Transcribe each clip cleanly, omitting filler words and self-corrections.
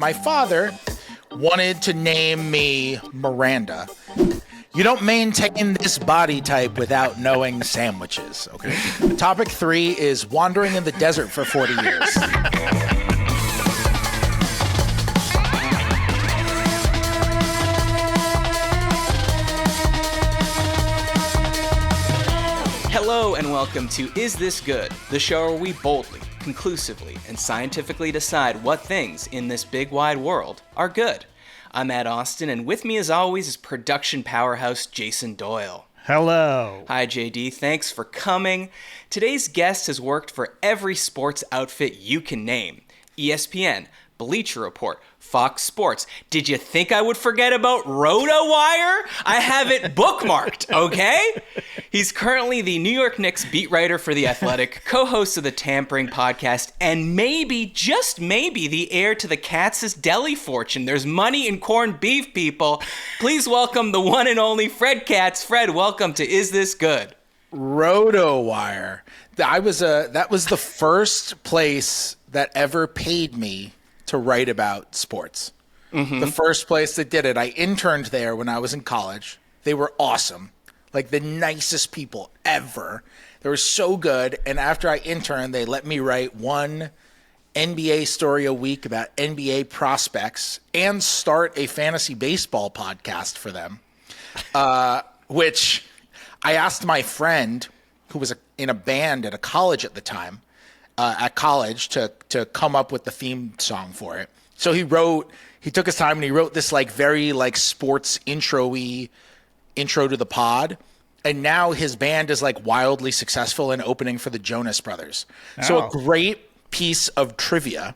My father wanted to name me Miranda. You don't maintain this body type without knowing sandwiches, okay? Topic 3 is wandering in the desert for 40 years. Hello and welcome to Is This Good? The show where we boldly, conclusively, and scientifically decide what things in this big wide world are good. I'm Matt Austin, and with me as always is production powerhouse Jason Doyle. Hello. Hi JD, thanks for coming. Today's guest has worked for every sports outfit you can name. ESPN, Bleacher Report, Fox Sports. Did you think I would forget about RotoWire? I have it bookmarked, okay? He's currently the New York Knicks beat writer for The Athletic, co-host of the Tampering podcast, and maybe, just maybe, the heir to the Katz's deli fortune. There's money in corned beef, people. Please welcome the one and only Fred Katz. Fred, welcome to Is This Good? RotoWire. That was the first place that ever paid me to write about sports. Mm-hmm. The first place that did it. I interned there when I was in college. They were awesome. Like the nicest people ever. They were so good. And after I interned, they let me write one NBA story a week about NBA prospects and start a fantasy baseball podcast for them, which I asked my friend who was in a band at a college at the time, to come up with the theme song for it. So he took his time and he wrote this very sports intro to the pod. And now his band is wildly successful in opening for the Jonas Brothers. Oh. So a great piece of trivia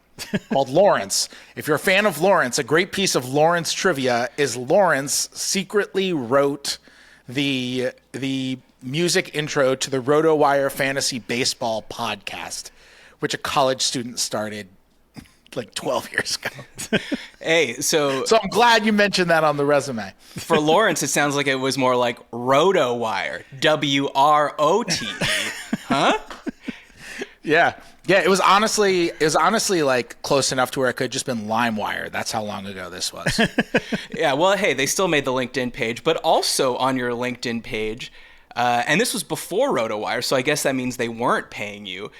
called Lawrence. If you're a fan of Lawrence, a great piece of Lawrence trivia is Lawrence secretly wrote the music intro to the RotoWire Fantasy Baseball podcast, which a college student started 12 years ago. Hey, so I'm glad you mentioned that on the resume. For Lawrence, it sounds like it was more like RotoWire, WROTE, huh? Yeah. It was honestly close enough to where it could have just been LimeWire. That's how long ago this was. Yeah, well, hey, they still made the LinkedIn page, but also on your LinkedIn page, and this was before RotoWire, so I guess that means they weren't paying you.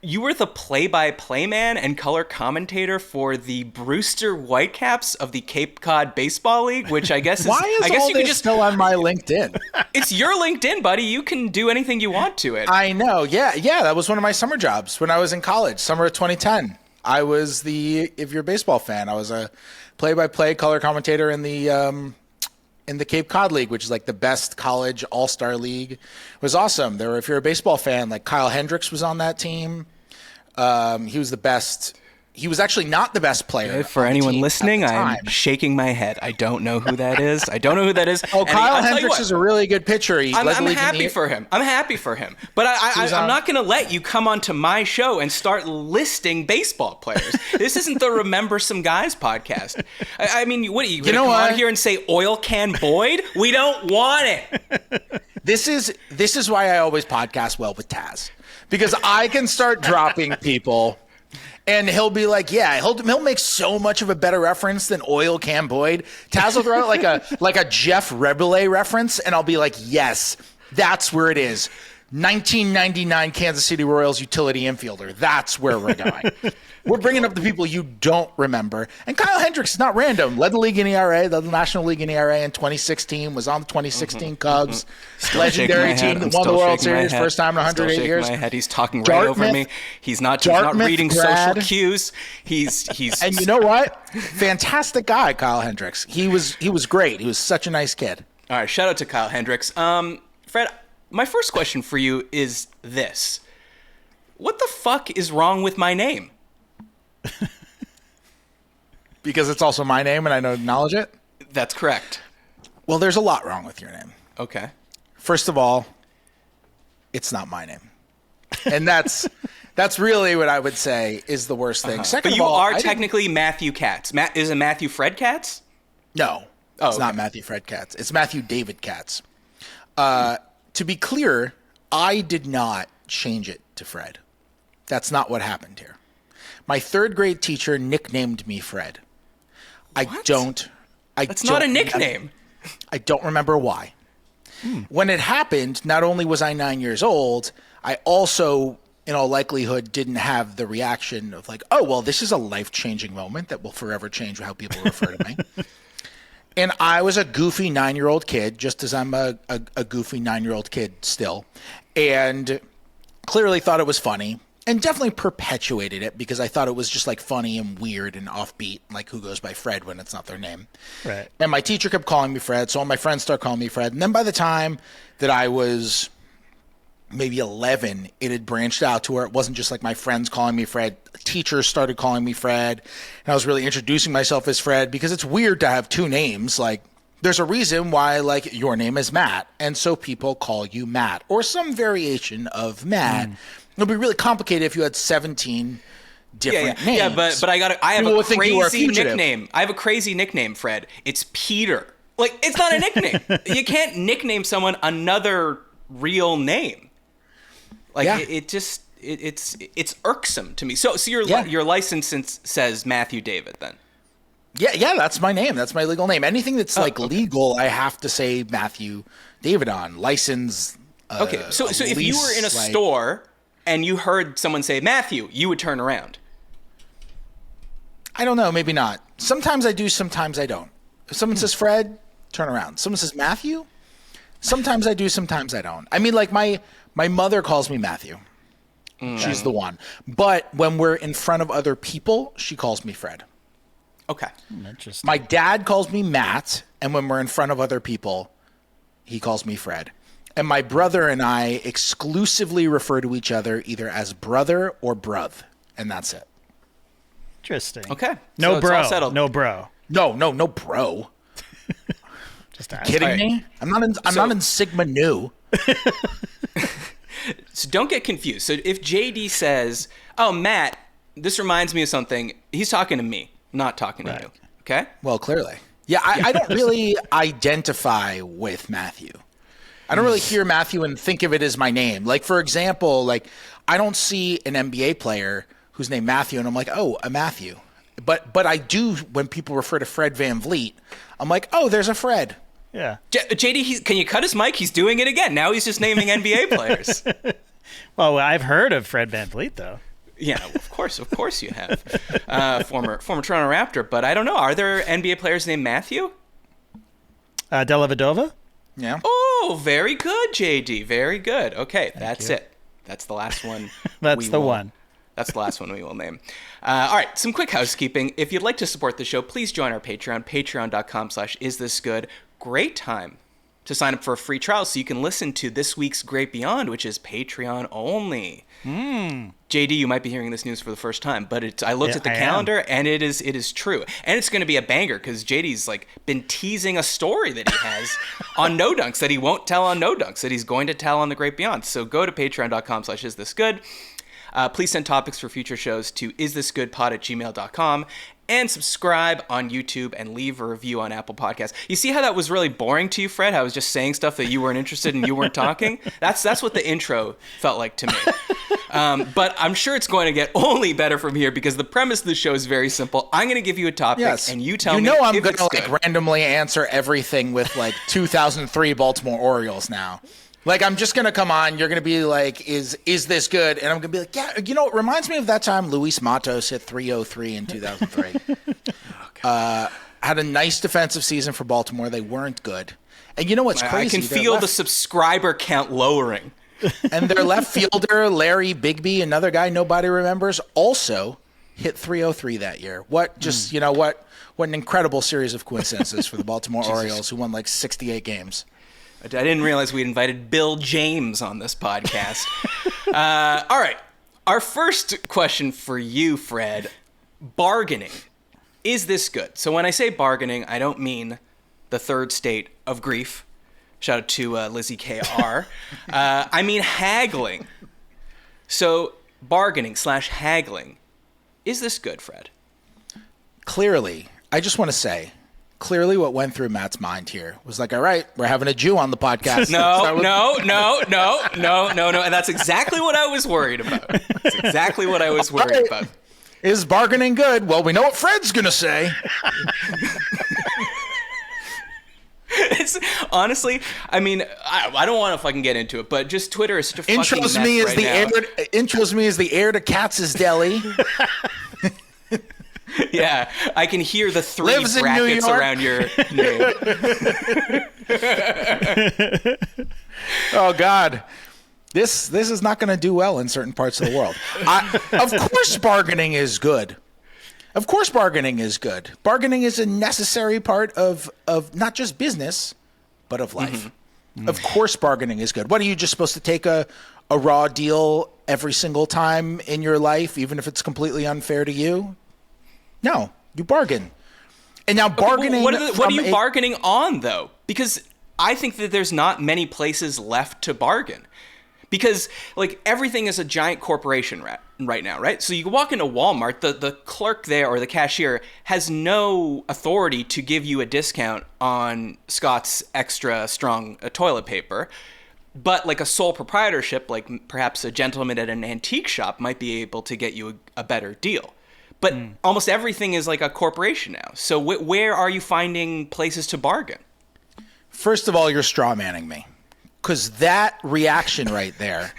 You were the play-by-play man and color commentator for the Brewster Whitecaps of the Cape Cod Baseball League, which I guess is... Why is I guess all you can this just still on my LinkedIn? It's your LinkedIn, buddy. You can do anything you want to it. I know. Yeah. That was one of my summer jobs when I was in college, summer of 2010. I was if you're a baseball fan, I was a play-by-play color commentator in the Cape Cod League, which is the best college all-star league. It was awesome. If you're a baseball fan, Kyle Hendricks was on that team. He was the best. He was actually not the best player. For anyone listening, I'm shaking my head. I don't know who that is. Oh, Kyle Hendricks is a really good pitcher. I'm happy for him. But I'm not going to let you come onto my show and start listing baseball players. This isn't the Remember Some Guys podcast. I mean, what are you going to come out here and say Oil Can Boyd? We don't want it. This is why I always podcast well with Taz, because I can start dropping people. And he'll be like, yeah, he'll make so much of a better reference than Oil Can Boyd. Taz will throw out like a Jeff Rebele reference, and I'll be like, yes, that's where it is. 1999 Kansas City Royals utility infielder. That's where we're going. We're bringing up the people you don't remember. And Kyle Hendricks is not random. Led the league in ERA, led the National League in ERA in 2016, was on the 2016 Cubs. Legendary team that won the World Series first time in 108 years. My head. He's talking right over me. He's not reading social cues. He's And you know what? Fantastic guy, Kyle Hendricks. He was great. He was such a nice kid. All right, shout out to Kyle Hendricks. Fred, my first question for you is this. What the fuck is wrong with my name? Because it's also my name and I don't acknowledge it? That's correct. Well, there's a lot wrong with your name. Okay. First of all, it's not my name. And that's really what I would say is the worst thing. Second but you of all, are technically Matthew Katz. Is it Matthew Fred Katz? No. It's not Matthew Fred Katz. It's Matthew David Katz. To be clear, I did not change it to Fred. That's not what happened here. My third grade teacher nicknamed me Fred. I don't. That's not a nickname. I don't remember why. When it happened, not only was I 9 years old, I also, in all likelihood, didn't have the reaction of like, oh, well, this is a life-changing moment that will forever change how people refer to me. And I was a goofy 9-year-old kid, just as I'm a goofy 9-year-old kid still, and clearly thought it was funny. And definitely perpetuated it because I thought it was just like funny and weird and offbeat, like who goes by Fred when it's not their name. Right. And my teacher kept calling me Fred, so all my friends started calling me Fred. And then by the time that I was maybe 11, it had branched out to where it wasn't just like my friends calling me Fred. Teachers started calling me Fred. And I was really introducing myself as Fred because it's weird to have two names. Like, there's a reason why, like, your name is Matt. And so people call you Matt or some variation of Matt. It would be really complicated if you had 17 different names. Yeah, but I have People a would think you were a crazy fugitive. nickname. I have a crazy nickname, Fred. It's Peter. Like, it's not a nickname. You can't nickname someone another real name. Like, Yeah. it's irksome to me. So your license says Matthew David then. Yeah, that's my name. That's my legal name. Anything that's legal, I have to say Matthew David on. License. Okay, so if you were in a store and you heard someone say Matthew, you would turn around. I don't know, maybe not. Sometimes I do, sometimes I don't. If someone says Fred, turn around. Someone says Matthew, sometimes I do, sometimes I don't. I mean, like my mother calls me Matthew. She's the one. But when we're in front of other people, she calls me Fred. Okay. Interesting. My dad calls me Matt, and when we're in front of other people, he calls me Fred. And my brother and I exclusively refer to each other either as brother or bruv, and that's it. Interesting. Okay. No So it's all bro. settled. No bro. No, bro. Just ask. Kidding All right. me? I'm not in Sigma Nu. So don't get confused. So if JD says, "Oh, Matt, this reminds me of something," he's talking to me, not talking to you. Okay? Well, clearly. Yeah, I don't really identify with Matthew. I don't really hear Matthew and think of it as my name. Like, for example, like I don't see an NBA player who's named Matthew and I'm like, oh, a Matthew. But I do when people refer to Fred VanVleet, I'm like, oh, there's a Fred. Yeah. JD, can you cut his mic? He's doing it again. Now he's just naming NBA players. Well, I've heard of Fred VanVleet, though. Yeah, of course you have. Former Toronto Raptor, but I don't know. Are there NBA players named Matthew? Della Vedova? Yeah. Oh, very good, JD. Very good. Okay, that's it. That's the last one. That's the one. That's the last one we will name. All right, some quick housekeeping. If you'd like to support the show, please join our Patreon, patreon.com/isthisgood. Great time to sign up for a free trial so you can listen to this week's Great Beyond, which is Patreon only. JD, you might be hearing this news for the first time, but I looked at the calendar and it is true. And it's going to be a banger because JD's like been teasing a story that he has on No Dunks that he won't tell on No Dunks that he's going to tell on the Great Beyond. So go to patreon.com/isthisgood. Please send topics for future shows to isthisgoodpod@gmail.com and subscribe on YouTube and leave a review on Apple Podcasts. You see how that was really boring to you, Fred? How I was just saying stuff that you weren't interested in, you weren't talking? That's what the intro felt like to me. But I'm sure it's going to get only better from here because the premise of the show is very simple. I'm going to give you a topic and you tell me if I'm going it's to good. randomly answer everything with like 2003 Baltimore Orioles now. Like, I'm just going to come on. You're going to be like, is this good? And I'm going to be like, yeah, you know, it reminds me of that time Luis Matos hit 303 in 2003. Had a nice defensive season for Baltimore. They weren't good. And you know what's crazy? I can feel the subscriber count lowering. And their left fielder, Larry Bigby, another guy nobody remembers, also hit 303 that year. What just, you know, what an incredible series of coincidences for the Baltimore Orioles, who won like 68 games. I didn't realize we'd invited Bill James on this podcast. All right. Our first question for you, Fred. Bargaining. Is this good? So when I say bargaining, I don't mean the third state of grief. Shout out to Lizzie KR. I mean haggling. So bargaining/haggling. Is this good, Fred? Clearly, I just want to say, clearly what went through Matt's mind here was like, all right, we're having a Jew on the podcast. No. And that's exactly what I was worried about. That's exactly what I was worried about. Is bargaining good? Well, we know what Fred's going to say. It's honestly, I mean, I don't want to fucking get into it, but just Twitter is just fucking Intros me as intros me as the heir to Katz's Deli. Yeah, I can hear the three Lives in New brackets York. around your name. Oh God, this is not going to do well in certain parts of the world. Of course, bargaining is good. Of course, bargaining is good. Bargaining is a necessary part of not just business, but of life. Mm-hmm. Of course, bargaining is good. What, are you just supposed to take a raw deal every single time in your life, even if it's completely unfair to you? No, you bargain. And now bargaining. Okay, what are you bargaining on, though? Because I think that there's not many places left to bargain. Because, like, everything is a giant corporation right now, right? So you walk into Wal-Mart, the clerk there or the cashier has no authority to give you a discount on Scott's extra strong toilet paper. But, like, a sole proprietorship, like perhaps a gentleman at an antique shop might be able to get you a better deal. But almost everything is like a corporation now. So where are you finding places to bargain? First of all, you're straw manning me. Because that reaction right there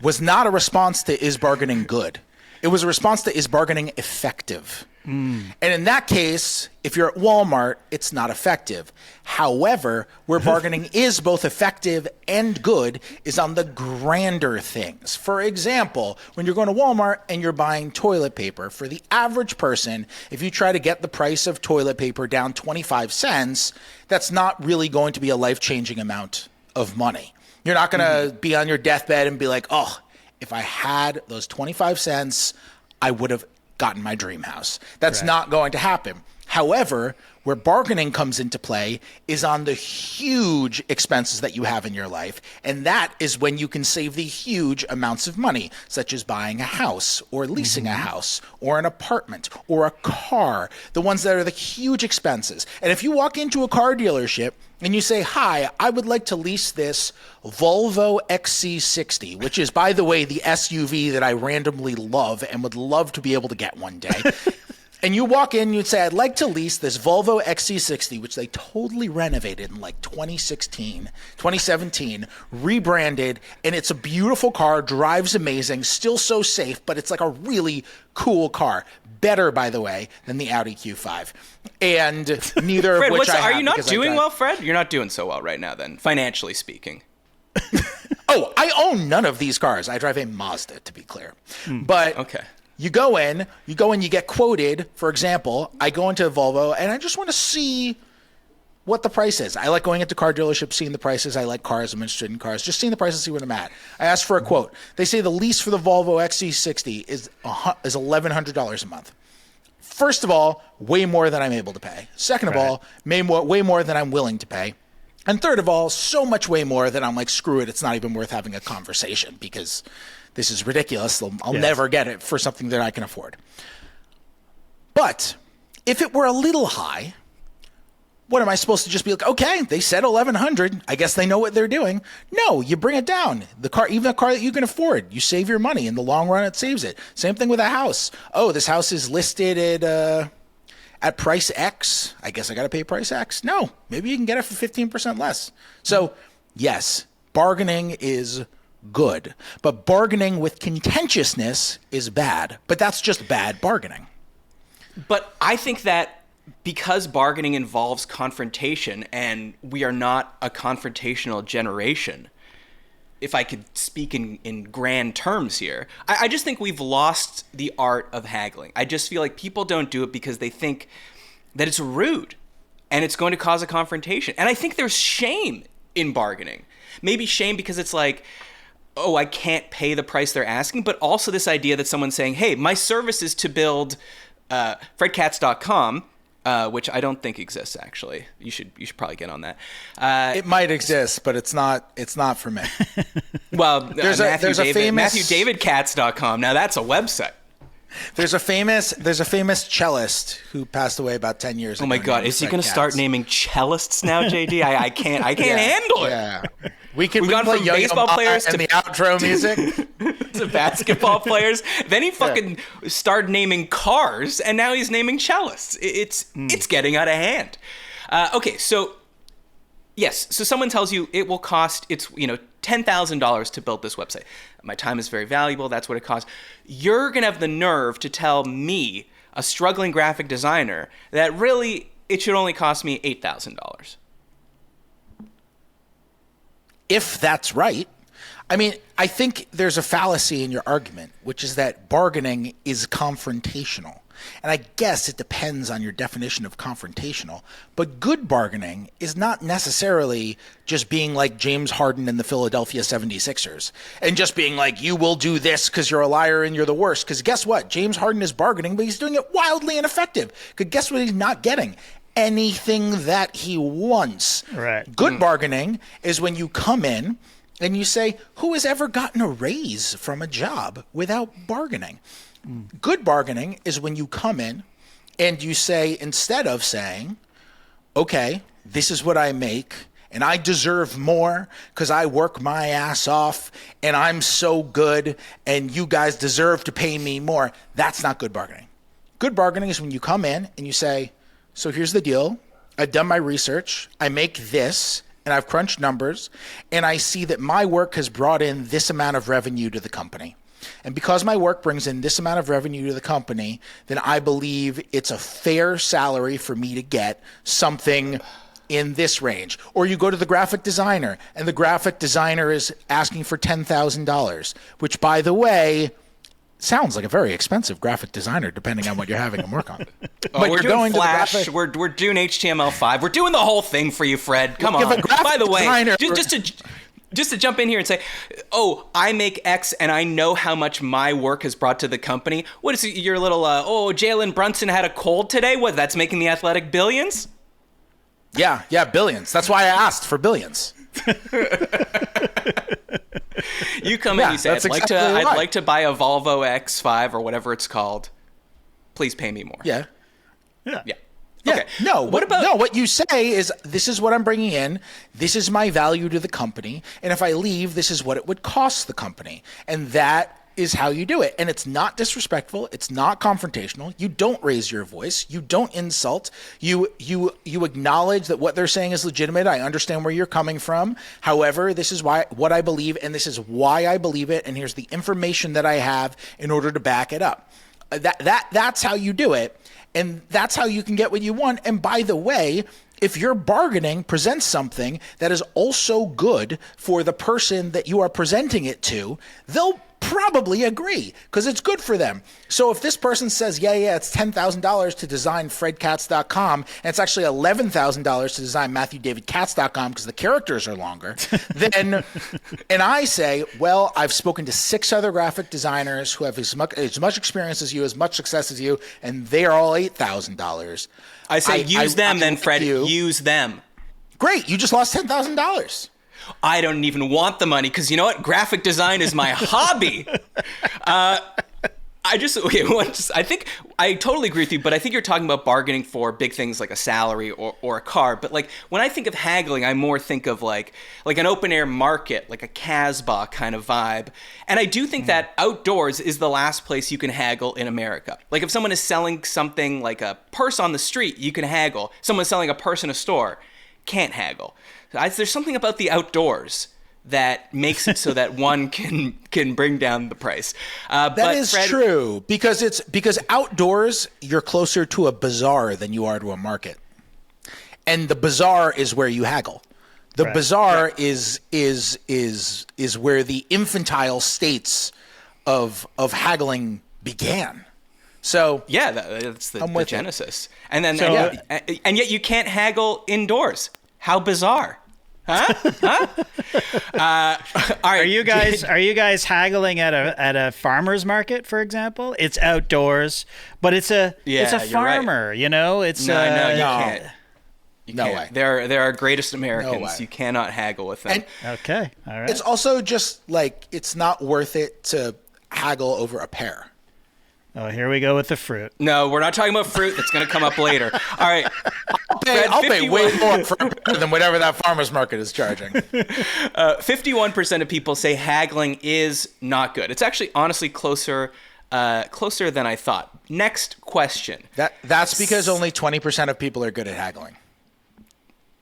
was not a response to is bargaining good. It was a response to is bargaining effective. And in that case, if you're at Walmart, it's not effective. However, where bargaining is both effective and good is on the grander things. For example, when you're going to Walmart and you're buying toilet paper, for the average person, if you try to get the price of toilet paper down 25 cents, that's not really going to be a life-changing amount of money. You're not going to be on your deathbed and be like, oh, if I had those 25 cents, I would have gotten my dream house. That's not going to happen. However, where bargaining comes into play is on the huge expenses that you have in your life. And that is when you can save the huge amounts of money, such as buying a house or leasing a house or an apartment or a car, the ones that are the huge expenses. And if you walk into a car dealership and you say, hi, I would like to lease this Volvo XC60, which is, by the way, the SUV that I randomly love and would love to be able to get one day. And you walk in and you'd say, I'd like to lease this Volvo XC60, which they totally renovated in like 2017, rebranded, and it's a beautiful car, drives amazing, still so safe, but it's like a really cool car. Better, by the way, than the Audi Q5. And neither Fred, of which I have. Are you not doing well, Fred? You're not doing so well right now then, financially speaking. Oh, I own none of these cars. I drive a Mazda, to be clear. But okay. You go in, you get quoted. For example, I go into a Volvo and I just want to see what the price is. I like going into car dealerships, seeing the prices. I like cars. I'm interested in cars. Just seeing the prices, see what I'm at. I ask for a quote. They say the lease for the Volvo XC60 is $1,100 a month. First of all, way more than I'm able to pay. Second of all, way more than I'm willing to pay. And third of all, so much way more that I'm like, screw it. It's not even worth having a conversation because this is ridiculous. I'll never get it for something that I can afford. But if it were a little high, what am I supposed to just be like, okay, they said 1,100. I guess they know what they're doing. No, you bring it down. The car, even a car that you can afford, you save your money. In the long run, it saves it. Same thing with a house. Oh, this house is listed at price X. I guess I got to pay price X. No, maybe you can get it for 15% less. So yes, bargaining is good, but bargaining with contentiousness is bad. But that's just bad bargaining. But I think that because bargaining involves confrontation, and we are not a confrontational generation, if I could speak in grand terms here, I just think we've lost the art of haggling. I just feel like people don't do it because they think that it's rude and it's going to cause a confrontation. And I think there's shame in bargaining. Maybe shame because it's like, oh, I can't pay the price they're asking, but also this idea that someone's saying, hey, my service is to build fredkatz.com, which I don't think exists, actually. You should probably get on that. It might exist, but it's not for me. Well, there's a famous MattyOJDcats.com. Now that's a website. There's a famous cellist who passed away about 10 years ago. Oh my God, is he going to start naming cellists now, JD? I can't handle it. Yeah. We can gone play from Yo-Yo baseball Ma players and to the outro music. to basketball players. Then he fucking started naming cars, and now he's naming cellists. It's getting out of hand. Okay, so yes, so someone tells you it will cost $10,000 to build this website. My time is very valuable. That's what it costs. You're gonna have the nerve to tell me, a struggling graphic designer, that really it should only cost me $8,000. If that's right. I mean, I think there's a fallacy in your argument, which is that bargaining is confrontational. And I guess it depends on your definition of confrontational. But good bargaining is not necessarily just being like James Harden and the Philadelphia 76ers and just being like, you will do this because you're a liar and you're the worst. Because guess what? James Harden is bargaining, but he's doing it wildly ineffective. Because guess what he's not getting? Anything that he wants. Right. Good bargaining is when you come in and you say, who has ever gotten a raise from a job without bargaining? Good bargaining is when you come in and you say, instead of saying, okay, this is what I make and I deserve more because I work my ass off and I'm so good and you guys deserve to pay me more. That's not good bargaining. Good bargaining is when you come in and you say, so here's the deal. I've done my research. I make this, and I've crunched numbers, and I see that my work has brought in this amount of revenue to the company. And because my work brings in this amount of revenue to the company, then I believe it's a fair salary for me to get something in this range. Or you go to the graphic designer, and the graphic designer is asking for $10,000, which, by the way, sounds like a very expensive graphic designer, depending on what you're having him work on. But we're doing Flash. We're doing HTML5. We're doing the whole thing for you, Fred. Come on. By the way, just to jump in here and say, oh, I make X and I know how much my work has brought to the company. What is it, your little, Jalen Brunson had a cold today? What, that's making the Athletic billions? Yeah, billions. That's why I asked for billions. You come in and you say, I'd like to buy a Volvo X5 or whatever it's called. Please pay me more. Yeah. Okay. No, what you say is, this is what I'm bringing in. This is my value to the company. And if I leave, this is what it would cost the company. And that is how you do it. And it's not disrespectful. It's not confrontational. You don't raise your voice. You don't insult. You acknowledge that what they're saying is legitimate. I understand where you're coming from. However, this is what I believe, and this is why I believe it. And here's the information that I have in order to back it up. That's how you do it. And that's how you can get what you want. And by the way, if your bargaining presents something that is also good for the person that you are presenting it to, they'll probably agree because it's good for them. So if this person says, yeah, it's $10,000 to design fredkatz.com, and it's actually $11,000 to design MattyOJD.com because the characters are longer, then, and I say, well, I've spoken to 6 other graphic designers who have as much experience as you, as much success as you, and they are all $8,000. I say, use them then, Fred. Use them. Great. You just lost $10,000. I don't even want the money because you know what? Graphic design is my hobby. I think I totally agree with you, but I think you're talking about bargaining for big things like a salary or a car. But like when I think of haggling, I more think of like an open air market, like a Casbah kind of vibe. And I do think that outdoors is the last place you can haggle in America. Like if someone is selling something like a purse on the street, you can haggle. Someone's selling a purse in a store, can't haggle. There's something about the outdoors that makes it so that one can bring down the price. That is true because outdoors you're closer to a bazaar than you are to a market, and the bazaar is where you haggle. The bazaar is where the infantile states of haggling began. So yeah, that's the genesis. And then and yet you can't haggle indoors. How bizarre. Huh? All right. Are you guys haggling at a farmer's market, for example? It's outdoors, but it's a farmer. Right. You know, it's no, you can't. You no can't. way. They're our greatest Americans. No way. You cannot haggle with them. Okay, all right. It's also just like it's not worth it to haggle over a pear. Oh, here we go with the fruit. No, we're not talking about fruit. That's going to come up later. All right. I'll pay way more than whatever that farmer's market is charging. 51% of people say haggling is not good. It's actually honestly closer than I thought. Next question. That's because only 20% of people are good at haggling.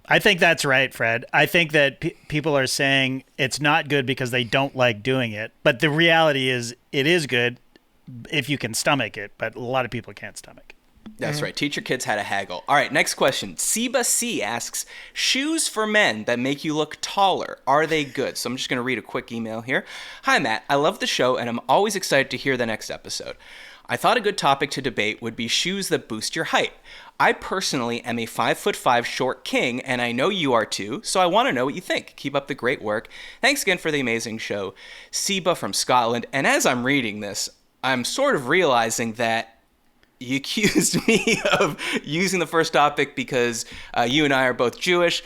I think that's right, Fred. I think that people are saying it's not good because they don't like doing it. But the reality is it is good if you can stomach it. But a lot of people can't stomach it. That's right. Teach your kids how to haggle. All right, next question. Seba C asks, shoes for men that make you look taller, are they good? So I'm just going to read a quick email here. Hi, Matt. I love the show, and I'm always excited to hear the next episode. I thought a good topic to debate would be shoes that boost your height. I personally am a 5'5" short king, and I know you are too, so I want to know what you think. Keep up the great work. Thanks again for the amazing show. Seba from Scotland. And as I'm reading this, I'm sort of realizing that you accused me of using the first topic because you and I are both Jewish,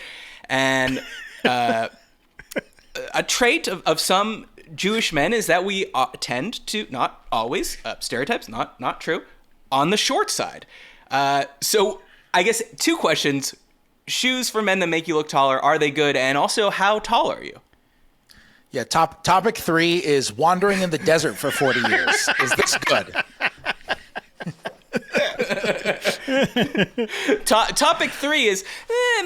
and a trait of some Jewish men is that we tend to, not always, stereotypes, not true, on the short side. So I guess 2 questions. Shoes for men that make you look taller, are they good? And also, how tall are you? Yeah, topic 3 is wandering in the desert for 40 years. Is this good? Topic 3 is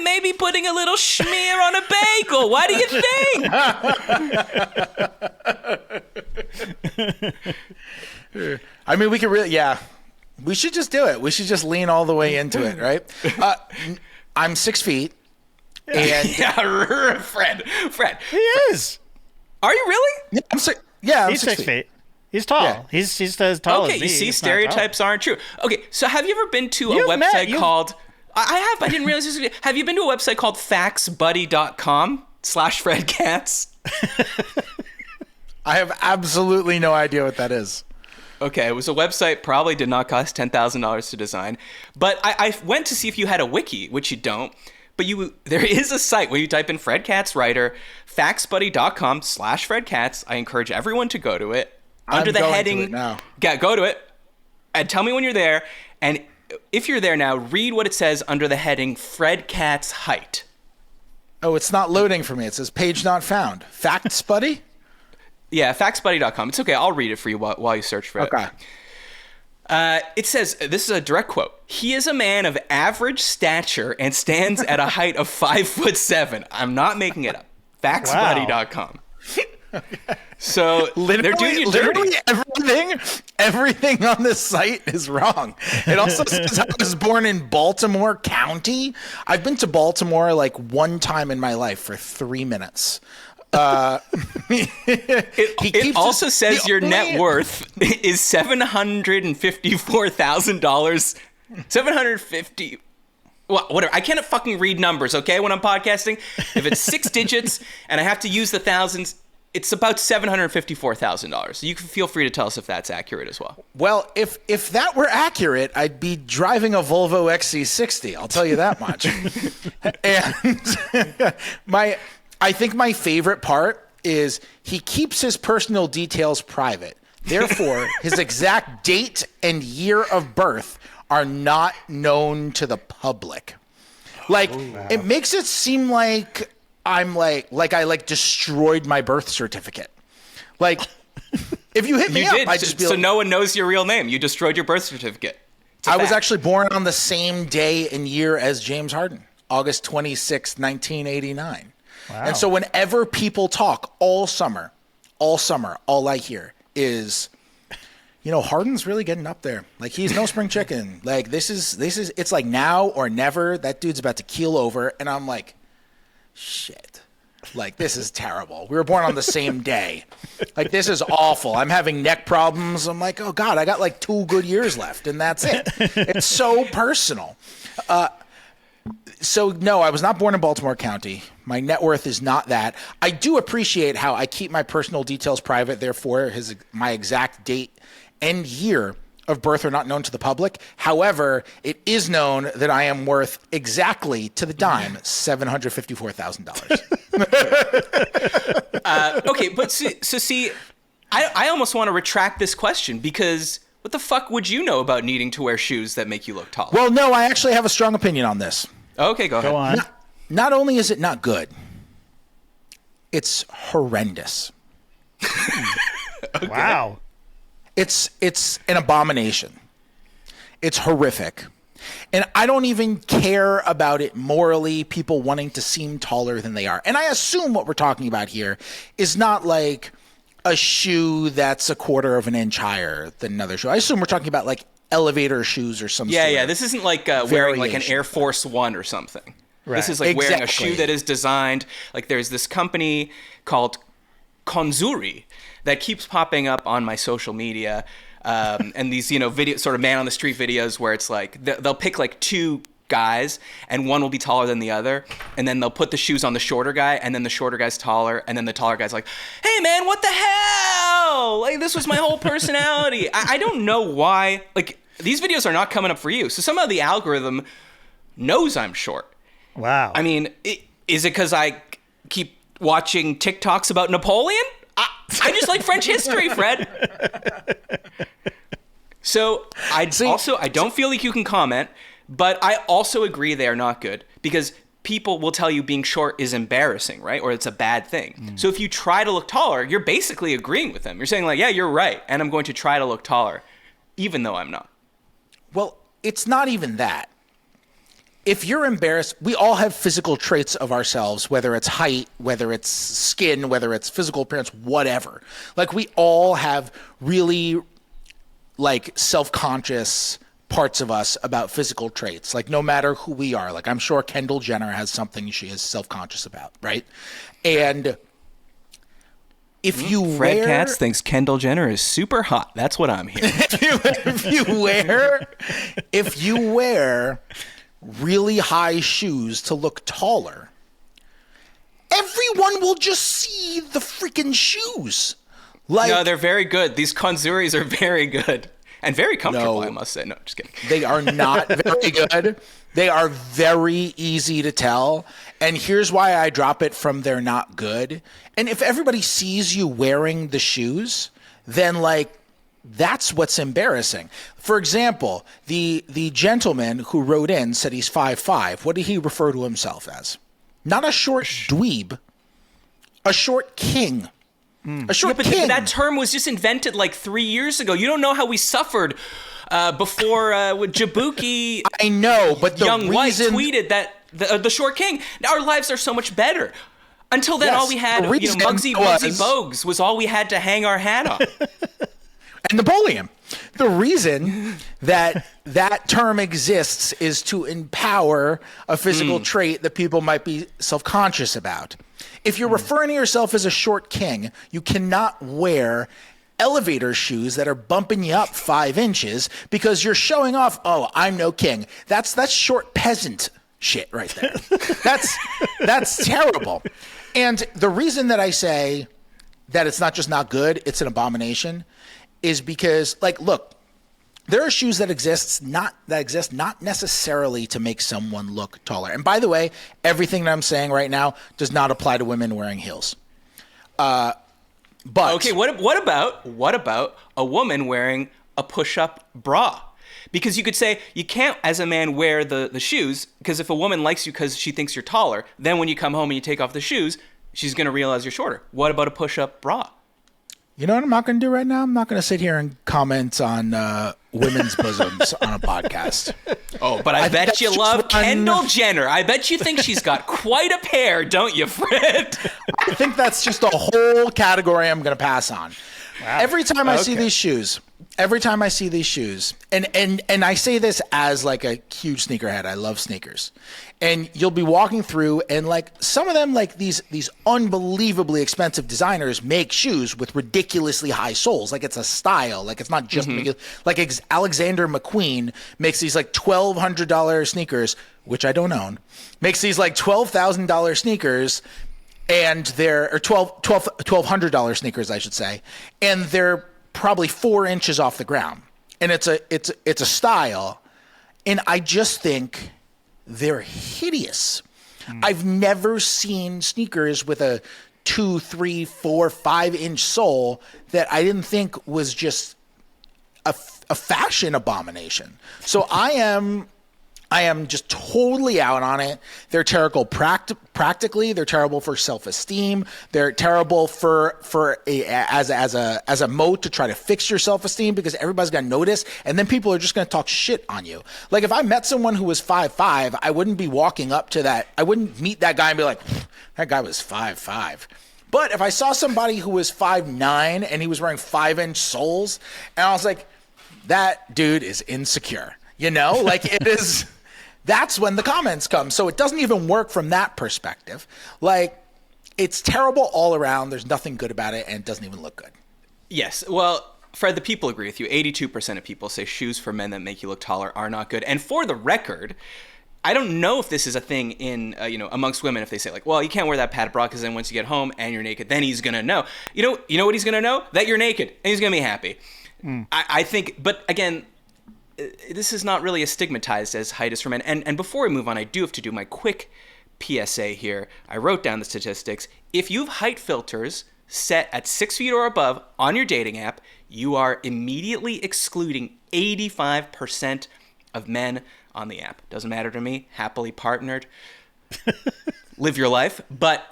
maybe putting a little schmear on a bagel. What do you think? I mean, we could really, we should just do it. We should just lean all the way into it, right? I'm 6 feet. And Fred. He is. Are you really? Yeah, I'm He's 6 feet. He's tall. Yeah. He's as tall as me. Okay, you see, He's stereotypes aren't true. Okay, so have you ever been to a website called... I have. I didn't realize this. Have you been to a website called factsbuddy.com/Fred Katz? I have absolutely no idea what that is. Okay, it was a website, probably did not cost $10,000 to design. But I went to see if you had a wiki, which you don't. But there is a site where you type in Fred Katz writer, factsbuddy.com/Fred Katz. I encourage everyone to go to it. Under the heading, go to it and tell me when you're there. And if you're there now, read what it says under the heading Fred Katz height. Oh, it's not loading for me. It says page not found. Facts, buddy? Yeah, factsbuddy.com. It's okay. I'll read it for you while you search for it. Okay. It says, this is a direct quote. He is a man of average stature and stands at a height of 5'7". I'm not making it up. Factsbuddy.com. So they're doing you dirty. Everything on this site is wrong. It also says I was born in Baltimore County. I've been to Baltimore like one time in my life for 3 minutes. It also says your net worth is $754,000. 750. Well, whatever. I can't fucking read numbers, okay? When I'm podcasting, if it's 6 digits and I have to use the thousands, it's about $754,000. You can feel free to tell us if that's accurate as well. Well, if that were accurate, I'd be driving a Volvo XC60. I'll tell you that much. And I think my favorite part is he keeps his personal details private. Therefore, his exact date and year of birth are not known to the public. It makes it seem like I'm I destroyed my birth certificate. Like, if you hit me up, I'd just be so no one knows your real name. You destroyed your birth certificate. I was actually born on the same day and year as James Harden, August 26, 1989. Wow. And so whenever people talk all summer, all I hear is, Harden's really getting up there. Like, he's no spring chicken. Like, this is it's like now or never. That dude's about to keel over. And I'm like, shit. Like, this is terrible. We were born on the same day. Like, this is awful. I'm having neck problems. I'm like, oh God, I got like 2 good years left and that's it. It's so personal. So no, I was not born in Baltimore County. My net worth is not that. I do appreciate how I keep my personal details private. Therefore, my exact date and year of birth are not known to the public. However, it is known that I am worth exactly to the dime $754,000. Okay, but see, I almost want to retract this question because what the fuck would you know about needing to wear shoes that make you look tall? Well, no, I actually have a strong opinion on this. Okay, go ahead. Go on. Not only is it not good, it's horrendous. Okay. Wow. It's an abomination. It's horrific. And I don't even care about it morally, people wanting to seem taller than they are. And I assume what we're talking about here is not like a shoe that's a quarter of an inch higher than another shoe. I assume we're talking about like elevator shoes or something. Yeah. This isn't like wearing like an Air Force One or something. Right. This is like wearing a shoe that is designed, like there's this company called Konzuri that keeps popping up on my social media. And these, video, sort of man on the street videos where it's like, they'll pick like two guys and one will be taller than the other. And then they'll put the shoes on the shorter guy and then the shorter guy's taller. And then the taller guy's like, hey man, what the hell? Like this was my whole personality. I don't know why, like these videos are not coming up for you. So somehow the algorithm knows I'm short. Wow. I mean, is it because I keep watching TikToks about Napoleon? I just like French history, Fred. So I don't feel like you can comment, but I also agree they are not good because people will tell you being short is embarrassing, right? Or it's a bad thing. So if you try to look taller, you're basically agreeing with them. You're saying like, yeah, you're right. And I'm going to try to look taller, even though I'm not. Well, it's not even that. If you're embarrassed, we all have physical traits of ourselves, whether it's height, whether it's skin, whether it's physical appearance, whatever. Like we all have really like self-conscious parts of us about physical traits, like no matter who we are. Like I'm sure Kendall Jenner has something she is self-conscious about, right? And if you Fred Katz thinks Kendall Jenner is super hot. That's what I'm hearing. if you wear really high shoes to look taller, everyone will just see the freaking shoes. Like, no, they're very good. These Konzuris are very good and very comfortable, I must say. No, just kidding. They are not very good. They are very easy to tell. And here's why I drop it from they're not good. And if everybody sees you wearing the shoes, then like that's what's embarrassing. For example, the gentleman who wrote in said he's 5'5". What did he refer to himself as? Not a short dweeb, a short king. A short king. That term was just invented like 3 years ago. You don't know how we suffered before with Jabuki. I know, but the young white reason... tweeted that the short king. Our lives are so much better. Until then, all we had, Muggsy Bogues was all we had to hang our hat on. And Napoleon. The reason that term exists is to empower a physical trait that people might be self-conscious about. If you're referring to yourself as a short king, you cannot wear elevator shoes that are bumping you up 5 inches because you're showing off, oh, I'm no king. That's short peasant shit right there. That's terrible. And the reason that I say that it's not just not good, it's an abomination, is because, like, look, there are shoes that exist not necessarily to make someone look taller. And by the way, everything that I'm saying right now does not apply to women wearing heels. But okay, what about a woman wearing a push-up bra? Because you could say you can't, as a man, wear the shoes, because if a woman likes you because she thinks you're taller, then when you come home and you take off the shoes, she's going to realize you're shorter. What about a push-up bra? You know what I'm not going to do right now? I'm not going to sit here and comment on women's bosoms on a podcast. Oh, but I bet you love Kendall Jenner. I bet you think she's got quite a pair, don't you, Fred? I think that's just a whole category I'm going to pass on. Wow. Every time I see these shoes, and I say this as like a huge sneakerhead. I love sneakers. And you'll be walking through and like some of them, like these unbelievably expensive designers make shoes with ridiculously high soles. Like it's a style. Like it's not just like Alexander McQueen makes these like $1,200 sneakers, which I don't own, makes these like $12,000 sneakers. And they're $1,200 sneakers, I should say, and they're probably 4 inches off the ground, and it's a style, and I just think they're hideous. I've never seen sneakers with a 2, 3, 4, 5 inch sole that I didn't think was just a fashion abomination. So I am I am just totally out on it. They're terrible practically. They're terrible for self-esteem. They're terrible as a mode to try to fix your self-esteem, because everybody's going to notice, and then people are just going to talk shit on you. Like if I met someone who was 5'5", I wouldn't be walking up to that. I wouldn't meet that guy and be like, that guy was 5'5". But if I saw somebody who was 5'9" and he was wearing 5-inch soles, and I was like, that dude is insecure. Like it is. That's when the comments come. So it doesn't even work from that perspective. Like, it's terrible all around. There's nothing good about it, and it doesn't even look good. Yes. Well, Fred, the people agree with you. 82% of people say shoes for men that make you look taller are not good. And for the record, I don't know if this is a thing in, amongst women, if they say like, well, you can't wear that padded bra because then once you get home and you're naked, then he's going to know. You know what he's going to know? That you're naked, and he's going to be happy. I think, but again, this is not really as stigmatized as height is for men. And before we move on, I do have to do my quick PSA here. I wrote down the statistics. If you have height filters set at 6 feet or above on your dating app, you are immediately excluding 85% of men on the app. Doesn't matter to me. Happily partnered. Live your life. But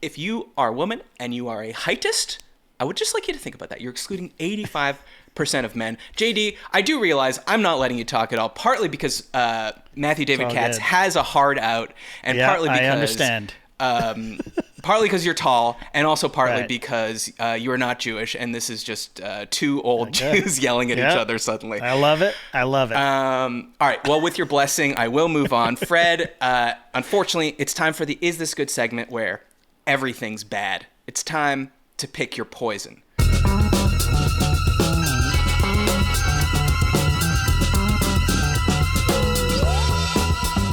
if you are a woman and you are a heightist, I would just like you to think about that. You're excluding 85% of men. JD, I do realize I'm not letting you talk at all, partly because Matthew David Katz has a hard out, and partly because I understand. Partly because you're tall, and also partly because you are not Jewish, and this is just two old Jews yelling at each other suddenly. I love it. All right. Well, with your blessing, I will move on. Fred, unfortunately, it's time for the Is This Good segment where everything's bad. It's time to pick your poison.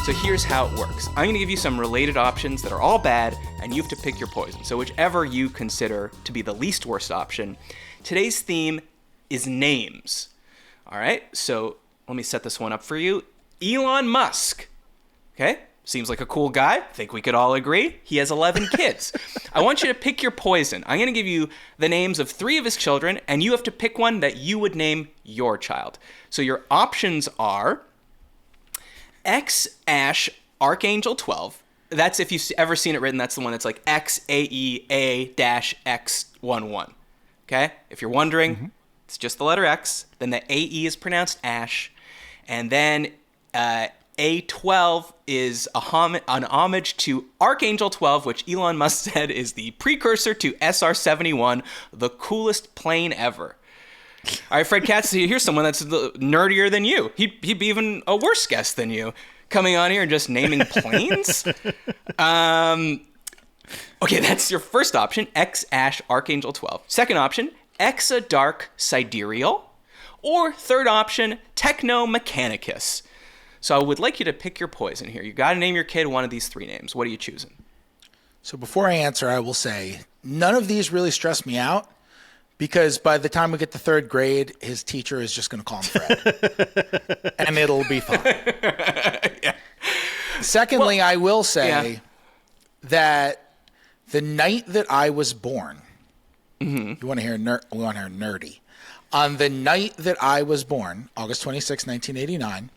So here's how it works. I'm going to give you some related options that are all bad, and you have to pick your poison. So whichever you consider to be the least worst option. Today's theme is names. All right, so let me set this one up for you. Elon Musk. Okay, seems like a cool guy. Think we could all agree. He has 11 kids. I want you to pick your poison. I'm going to give you the names of 3 of his children, and you have to pick one that you would name your child. So your options are X Ash Archangel 12. That's, if you've ever seen it written, that's the one that's like XAEA-X11. Okay? If you're wondering, it's just the letter X. Then the AE is pronounced Ash. And then A12 is an homage to Archangel 12, which Elon Musk said is the precursor to SR-71, the coolest plane ever. All right, Fred Katz, here's someone that's nerdier than you. He'd be even a worse guest than you, coming on here and just naming planes. Okay, that's your first option, X Ash Archangel 12. Second option, Exa Dark Sidereal. Or third option, Techno Mechanicus. So I would like you to pick your poison here. You got to name your kid one of these 3 names. What are you choosing? So before I answer, I will say none of these really stress me out, because by the time we get to 3rd grade, his teacher is just going to call him Fred. And it'll be fine. Yeah. Secondly, I will say that the night that I was born, you want to hear nerdy. On the night that I was born, August 26, 1989,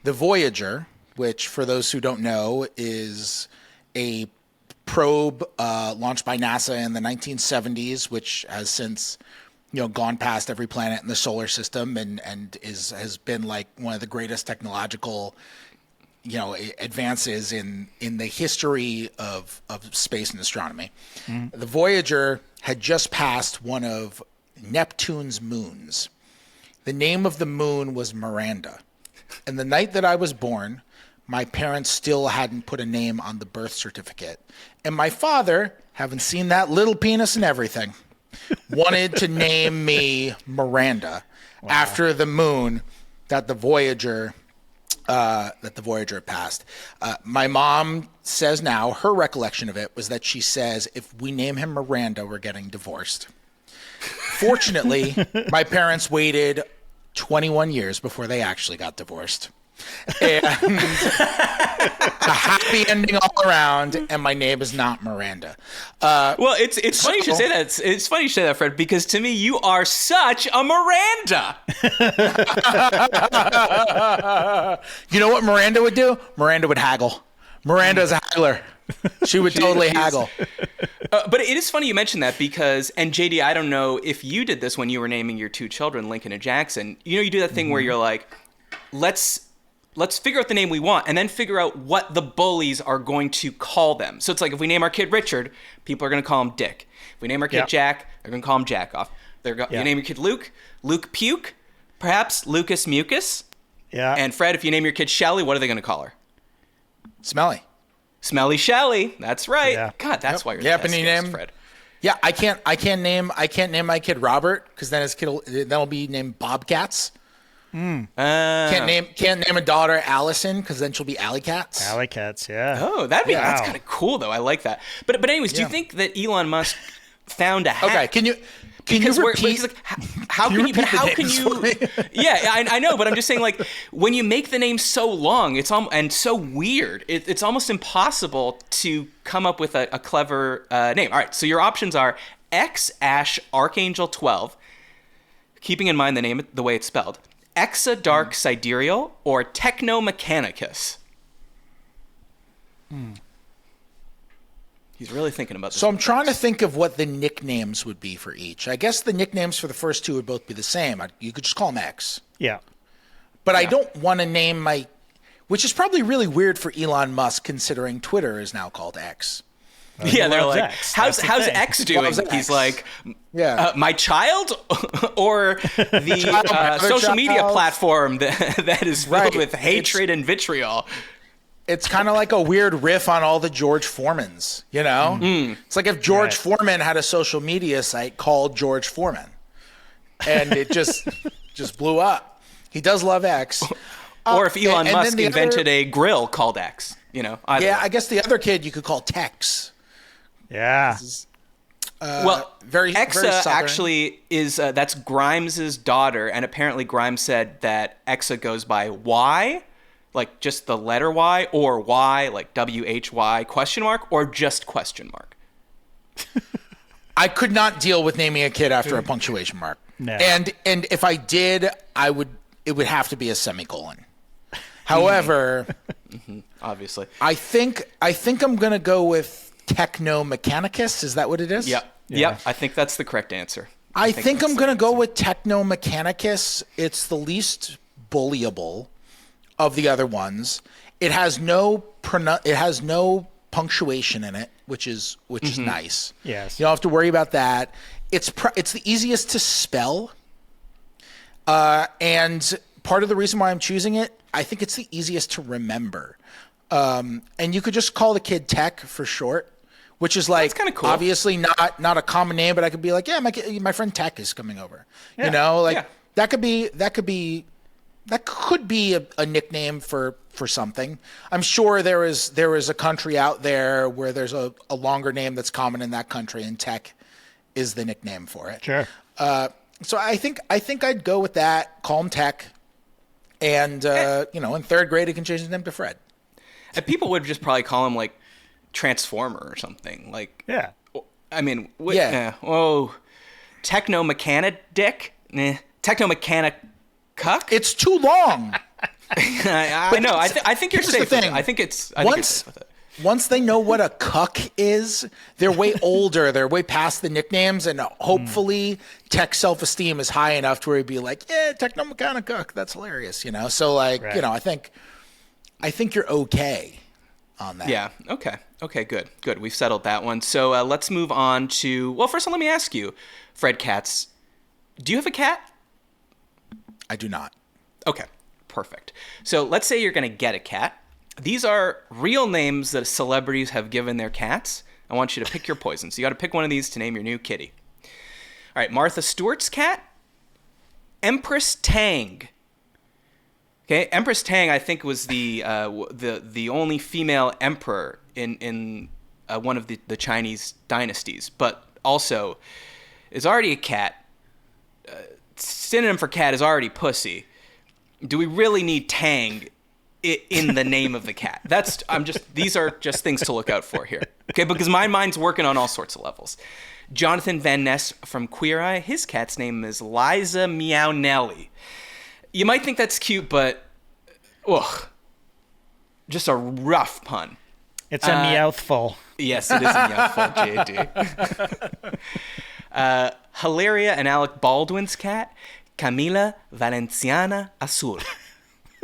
the Voyager, which for those who don't know is a probe launched by NASA in the 1970s, which has since gone past every planet in the solar system and has been like one of the greatest technological advances in the history of space and astronomy. The Voyager had just passed one of Neptune's moons. The name of the moon was Miranda. And the night that I was born, my parents still hadn't put a name on the birth certificate. And my father, having seen that little penis and everything, wanted to name me Miranda after the moon that the Voyager passed. My mom says now, her recollection of it was that she says, if we name him Miranda, we're getting divorced. Fortunately, my parents waited 21 years before they actually got divorced. And a happy ending all around, and my name is not Miranda. Well, it's funny you should say that. It's funny you should say that, Fred, because to me, you are such a Miranda. You know what Miranda would do? Miranda would haggle. Miranda's a haggler. She would totally haggle. But it is funny you mentioned that because, and JD, I don't know if you did this when you were naming your two children, Lincoln and Jackson. You know, you do that thing where you're like, let's figure out the name we want and then figure out what the bullies are going to call them. So it's like if we name our kid Richard, people are going to call him Dick. If we name our kid Jack, they're going to call him Jack Off. You name your kid Luke Puke, perhaps Lucas Mucus. Yeah. And Fred, if you name your kid Shelly, what are they going to call her? Smelly. Smelly Shelly. That's right. Yeah. God, that's why you're the best guest, Fred. Yeah, I can't name my kid Robert because then that'll be named Bobcats. Can't name a daughter Allison because then she'll be Alley Cats. Alley Cats, yeah. Oh, that's kind of cool though. I like that. But anyways, do you think that Elon Musk found a hack? Okay, can you repeat? Like, how can you? Yeah, I know, but I'm just saying, like, when you make the name so long, and so weird, it's almost impossible to come up with a clever name. All right, so your options are X Ash Archangel 12, keeping in mind the name the way it's spelled, Exa Dark Sidereal, or Techno Mechanicus. He's really thinking about this. So I'm trying to think of what the nicknames would be for each. I guess the nicknames for the first two would both be the same. You could just call them X. Yeah. But I don't want to name my, which is probably really weird for Elon Musk considering Twitter is now called X. Yeah, they're like, X. how's X doing? Loves X. He's like, Yeah. my child, or the social media platform that is filled with hatred and vitriol. It's kind of like a weird riff on all the George Foremans, you know? It's like if George Foreman had a social media site called George Foreman, and it just blew up. He does love X. Or if Elon Musk invented a grill called X, you know? Yeah, I guess the other kid you could call Tex. Yeah. Well, very Exa very southern. actually is that's Grimes's daughter, and apparently Grimes said that Exa goes by Y, like just the letter Y, or Y, like WHY question mark, or just question mark. I could not deal with naming a kid after a punctuation mark. No. And if I did, it would have to be a semicolon. However, Obviously. I think I'm gonna go with Techno Mechanicus. Is that what it is? Yep. I think that's the correct answer. I think I'm gonna go with Techno Mechanicus. It's the least bullyable of the other ones. It has no punctuation in it, which is nice. Yes. You don't have to worry about that. It's the easiest to spell. And part of the reason why I'm choosing it, I think it's the easiest to remember. And you could just call the kid Tech for short, which is like kind of cool. Obviously not a common name, but I could be like, yeah, my friend Tech is coming over. Yeah. You know, like Yeah. that could be a nickname for something. I'm sure there is a country out there where there's a longer name that's common in that country, and Tech is the nickname for it. Sure. So I think I'd go with that. Call him Tech, and in third grade he can change his name to Fred. And people would just probably call him like Transformer or something. Like, Yeah. I mean, Yeah. Techno Mechanic Dick? Techno Mechanic Cuck? It's too long. I know. I think you're here's safe the with thing. it. I think you're safe with it. Once they know what a cuck is, they're way older. They're way past the nicknames, and hopefully Tech self-esteem is high enough to where he'd be like, yeah, Technomechanic Cuck, that's hilarious, you know? So, like, Right. I think you're okay on that. Yeah. Okay, good. We've settled that one. So let's move on to, well, first of all, let me ask you, Fred Katz, do you have a cat? I do not. Okay, perfect. So let's say you're going to get a cat. These are real names that celebrities have given their cats. I want you to pick your poison. So you got to pick one of these to name your new kitty. All right, Martha Stewart's cat, Empress Tang. Okay, Empress Tang, I think, was the only female emperor in one of the Chinese dynasties, but also is already a cat. Synonym for cat is already pussy. Do we really need Tang in the name of the cat. These are just things to look out for here. Okay, because my mind's working on all sorts of levels. Jonathan Van Ness from Queer Eye, his cat's name is Liza Meow Nelly. You might think that's cute, but just a rough pun. It's a meowthful. Yes, it is a mouthful, JD. Hilaria and Alec Baldwin's cat, Camila Valenciana Azul.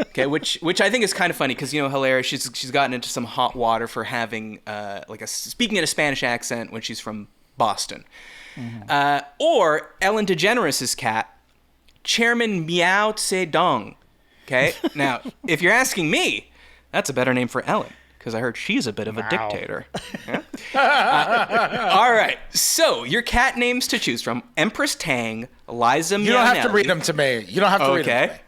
Okay, which I think is kind of funny because, Hilaria, she's gotten into some hot water for having speaking in a Spanish accent when she's from Boston. Mm-hmm. Or Ellen DeGeneres' cat, Chairman Miao Zedong. Okay, now if you're asking me, that's a better name for Ellen, because I heard she's a bit of a dictator. Yeah? All right, so your cat names to choose from: Empress Tang, Liza Meow. You don't have to read them to me. You don't have to read them to me.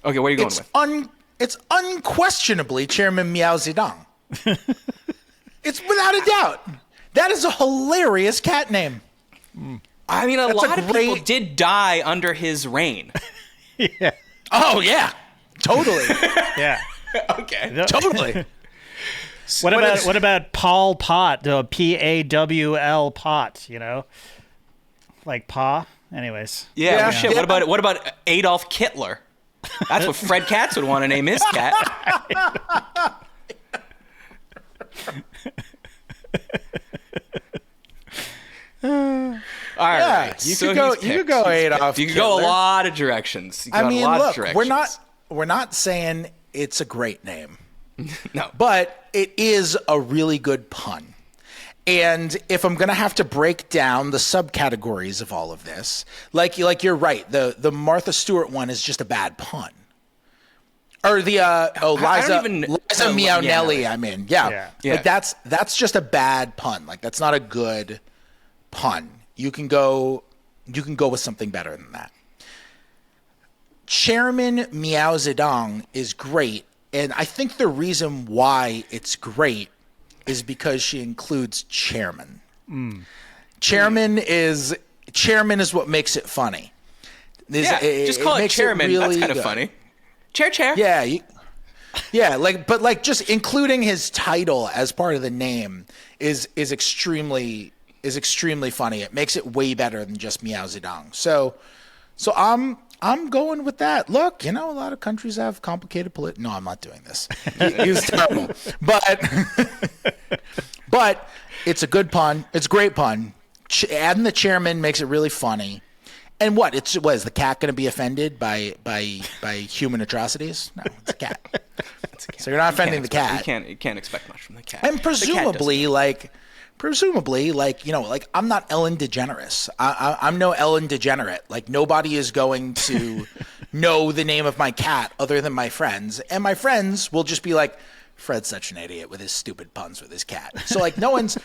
Okay, what are you going with? It's unquestionably Chairman Miao Zedong. It's without a doubt. That is a hilarious cat name. I mean, a lot of people did die under his reign. Yeah. Oh, yeah. Totally. Yeah. Okay. Totally. What about Paul Pot? The Pawl Pot, like paw. Anyways. Yeah, well, shit. Yeah. What about Adolf Hitler? That's what Fred Katz would want to name his cat. All right. You could go Adolf. You could go a lot of directions. We're not saying it's a great name. No. But it is a really good pun. And if I'm going to have to break down the subcategories of all of this, like you're right, the Martha Stewart one is just a bad pun. Or the Liza Meow Nelly, yeah. Like that's just a bad pun. Like that's not a good pun. You can go with something better than that. Chairman Miao Zedong is great, and I think the reason why it's great is because she includes chairman. Chairman is what makes it funny. Just call it chairman. Really that's kind of funny. Chair. Yeah. But just including his title as part of the name is extremely funny. It makes it way better than just Miao Zedong. So I'm going with that. Look, a lot of countries have complicated No, I'm not doing this. He was terrible. But it's a good pun. It's a great pun. Adding the chairman makes it really funny. And what is the cat going to be offended by human atrocities? No, it's a cat. So you're not offending the cat. You can't expect much from the cat. And presumably, I'm not Ellen DeGeneres. I'm no Ellen DeGenerate. Like, nobody is going to know the name of my cat other than my friends. And my friends will just be like, Fred's such an idiot with his stupid puns with his cat. So, like, no one's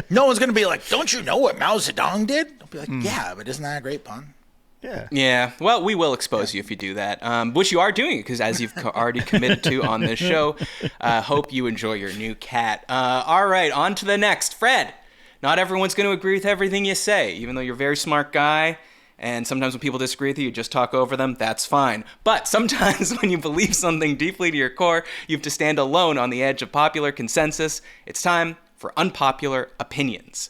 going to be like, don't you know what Mao Zedong did? I'll be like, yeah, but isn't that a great pun? Yeah. Yeah. Well, we will expose you if you do that, which you are doing because as you've already committed to on this show, hope you enjoy your new cat. All right, on to the next. Fred, not everyone's going to agree with everything you say, even though you're a very smart guy. And sometimes when people disagree with you, you just talk over them. That's fine. But sometimes when you believe something deeply to your core, you have to stand alone on the edge of popular consensus. It's time for unpopular opinions.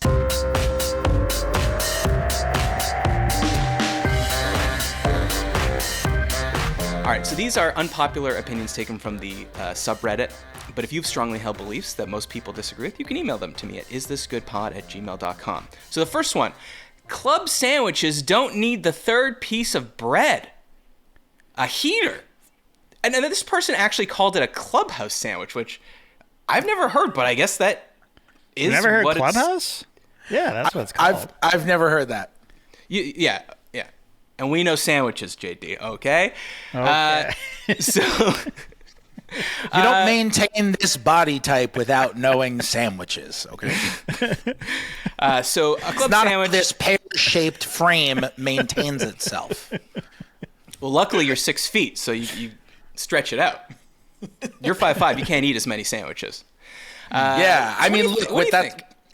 All right, so these are unpopular opinions taken from the subreddit. But if you have strongly held beliefs that most people disagree with, you can email them to me at isthisgoodpod@gmail.com. So the first one, club sandwiches don't need the third piece of bread. A heater. And then this person actually called it a clubhouse sandwich, which I've never heard, but I guess that is you never heard what clubhouse? Yeah, that's what it's called. I've never heard that. Yeah. And we know sandwiches, JD, okay? So... You don't maintain this body type without knowing sandwiches, okay? So a club not sandwich... How this pear-shaped frame maintains itself. Well, luckily you're 6 feet, so you stretch it out. You're 5'5", you can't eat as many sandwiches. Yeah, I mean, look,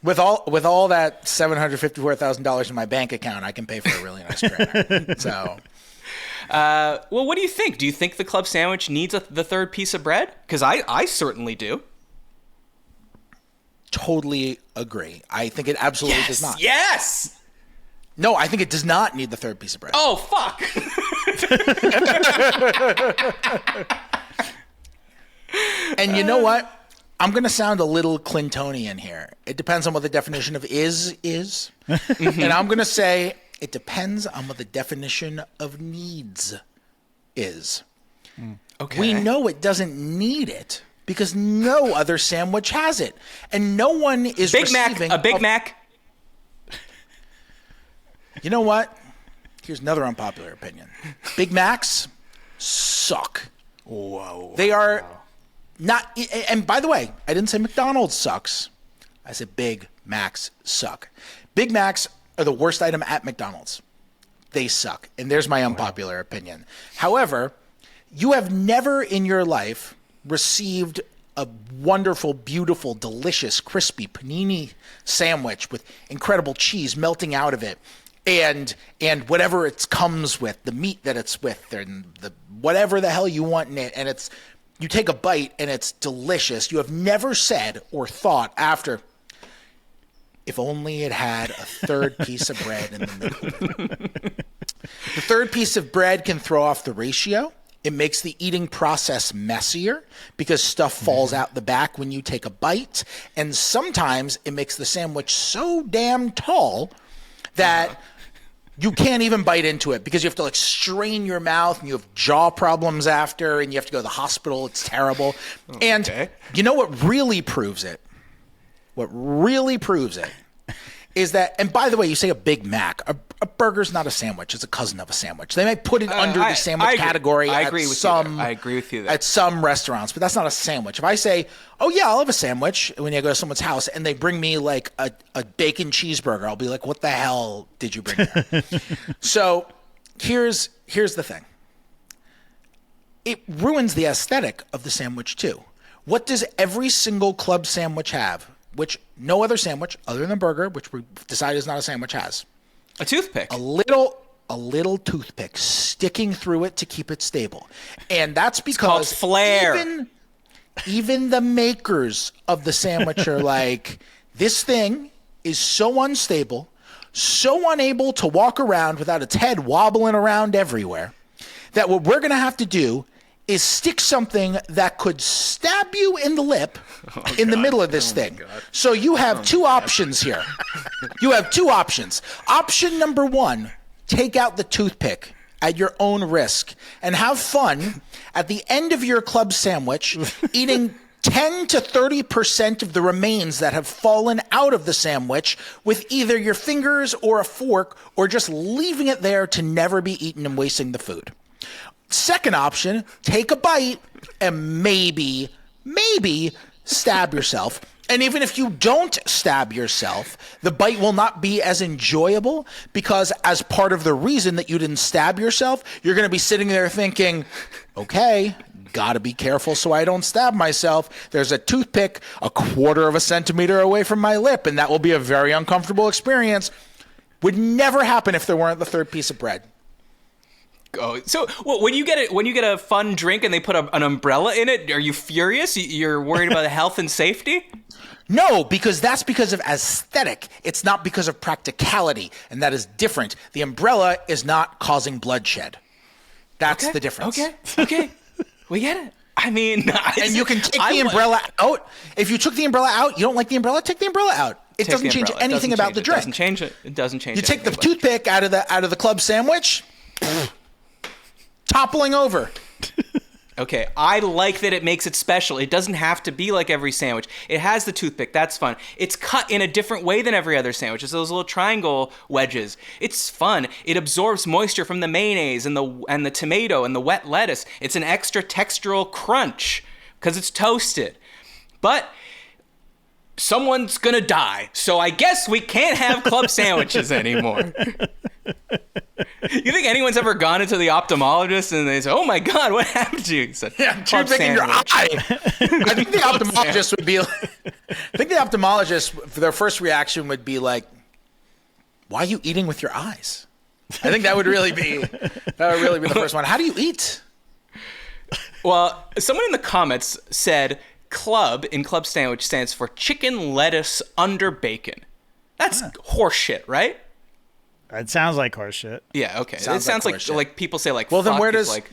with all that $754,000 in my bank account, I can pay for a really nice trainer. So, Well, what do you think? Do you think the club sandwich needs the third piece of bread? Because I certainly do. Totally agree. I think it absolutely does not. Yes. No, I think it does not need the third piece of bread. Oh, fuck. And you know what? I'm going to sound a little Clintonian here. It depends on what the definition of is. And I'm going to say it depends on what the definition of needs is. Okay. We know it doesn't need it because no other sandwich has it. And no one is receiving a Big Mac. You know what? Here's another unpopular opinion. Big Macs suck. Whoa. They are not, and by the way, I didn't say McDonald's sucks. I said Big Macs suck. Big Macs are the worst item at McDonald's. They suck. And there's my unpopular opinion. However, you have never in your life received a wonderful, beautiful, delicious, crispy panini sandwich with incredible cheese melting out of it. And whatever it comes with, the meat that it's with, and the whatever the hell you want in it, and it's you take a bite and it's delicious. You have never said or thought after, if only it had a third piece of bread in the middle of it. The third piece of bread can throw off the ratio. It makes the eating process messier because stuff falls out the back when you take a bite. And sometimes it makes the sandwich so damn tall that you can't even bite into it because you have to like strain your mouth and you have jaw problems after and you have to go to the hospital. It's terrible. Okay. And you know what really proves it? What really proves it is that, and by the way, you say a Big Mac, a burger's not a sandwich. It's a cousin of a sandwich. They might put it under the sandwich category I agree with you there. At some restaurants, but that's not a sandwich. If I say, oh yeah, I'll have a sandwich when you go to someone's house and they bring me like a bacon cheeseburger, I'll be like, what the hell did you bring here? So here's the thing. It ruins the aesthetic of the sandwich too. What does every single club sandwich have? Which no other sandwich other than burger, which we decided is not a sandwich, has. A toothpick. A little toothpick sticking through it to keep it stable. And that's because it's called flair. Even the makers of the sandwich are like, this thing is so unstable, so unable to walk around without its head wobbling around everywhere, that what we're going to have to do is stick something that could stab you in the lip in the middle of this thing. So you have two options here. You have two options. Option number one, take out the toothpick at your own risk and have fun at the end of your club sandwich eating 10 to 30% of the remains that have fallen out of the sandwich with either your fingers or a fork or just leaving it there to never be eaten and wasting the food. Second option, take a bite and maybe stab yourself. And even if you don't stab yourself, the bite will not be as enjoyable because as part of the reason that you didn't stab yourself, you're going to be sitting there thinking, okay, got to be careful so I don't stab myself. There's a toothpick a quarter of a centimeter away from my lip, and that will be a very uncomfortable experience. Would never happen if there weren't the third piece of bread. Oh, so when you get a fun drink and they put an umbrella in it, are you furious? You're worried about the health and safety? No, because that's because of aesthetic. It's not because of practicality, and that is different. The umbrella is not causing bloodshed. That's the difference. Okay. We get it. I mean, and you can take the umbrella out. If you took the umbrella out, you don't like the umbrella, take the umbrella out. It doesn't change anything about the drink. It doesn't change it. It doesn't change. You take the toothpick out of the club sandwich. Toppling over. Okay, I like that it makes it special. It doesn't have to be like every sandwich. It has the toothpick. That's fun. It's cut in a different way than every other sandwich. It's those little triangle wedges. It's fun. It absorbs moisture from the mayonnaise and the tomato and the wet lettuce. It's an extra textural crunch because it's toasted. But someone's gonna die, so I guess we can't have club sandwiches anymore. You think anyone's ever gone into the ophthalmologist and they say, "Oh my God, what happened to you?" He said, "Club sandwich in your eye." I think the ophthalmologist would be. I think the ophthalmologist, their first reaction would be like, "Why are you eating with your eyes?" I think that would really be the first one. How do you eat? Well, someone in the comments said club in club sandwich stands for chicken lettuce under bacon. That's horseshit, right? It sounds like horseshit. Yeah, okay. Sounds it sounds like like people say like Well, then fuck where is does like